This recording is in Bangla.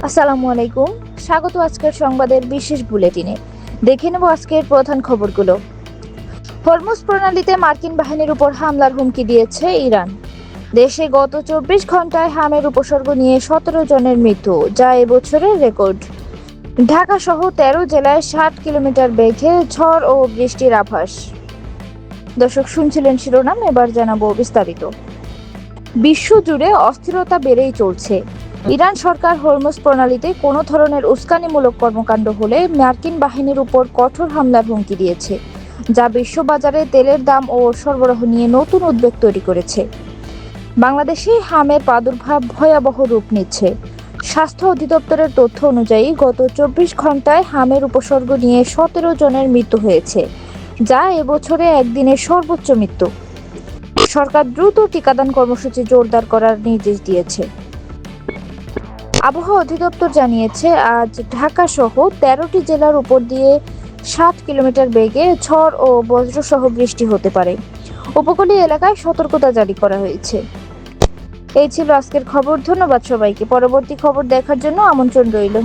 আসসালামু আলাইকুম, স্বাগত আজকের সংবাদের বিশেষ বুলেটিনে। দেখে নেব আজকের প্রধান খবরগুলো। হরমুজ প্রণালীতে মার্কিন বাহিনীর উপর হামলার হুমকি দিয়েছে ইরান। দেশে গত 24 ঘন্টায় হামের উপসর্গ নিয়ে 17 জনের মৃত্যু, যা এবছরের রেকর্ড। ঢাকা সহ 13 জেলায় 60 কিলোমিটার বেগে ঝড় ও বৃষ্টির আভাস। দর্শক, শুনছিলেন শিরোনাম, এবার জানাবো বিস্তারিত। বিশ্বজুড়ে অস্থিরতা বেড়েই চলছে। ইরান সরকার হরমুজ প্রণালীতে কোনো ধরনের উস্কানিমূলক কর্মকাণ্ড হলে মার্কিন বাহিনীর উপর কঠোর হামলার হুমকি দিয়েছে, যা বিশ্ববাজারে তেলের দাম ও সরবরাহ নিয়ে নতুন উদ্বেগ তৈরি করেছে। বাংলাদেশে হামের প্রাদুর্ভাব ভয়াবহ রূপ নিচ্ছে। স্বাস্থ্য অধিদপ্তরের তথ্য অনুযায়ী গত 24 ঘন্টায় হামের উপসর্গ নিয়ে 17 জনের মৃত্যু হয়েছে, যা এবছরে একদিনের সর্বোচ্চ মৃত্যু। সরকার দ্রুত টিকাদান কর্মসূচি জোরদার করার নির্দেশ দিয়েছে। আবহাওয়া অধিদপ্তর জানিয়েছে, আজ ঢাকা সহ 13টি জেলার উপর দিয়ে 60 কিলোমিটার বেগে ঝড় ও বজ্রসহ বৃষ্টি হতে পারে। উপকূলীয় এলাকায় সতর্কতা জারি করা হয়েছে। এই ছিল আজকের খবর। ধন্যবাদ সবাইকে। পরবর্তী খবর দেখার জন্য আমন্ত্রণ রইল।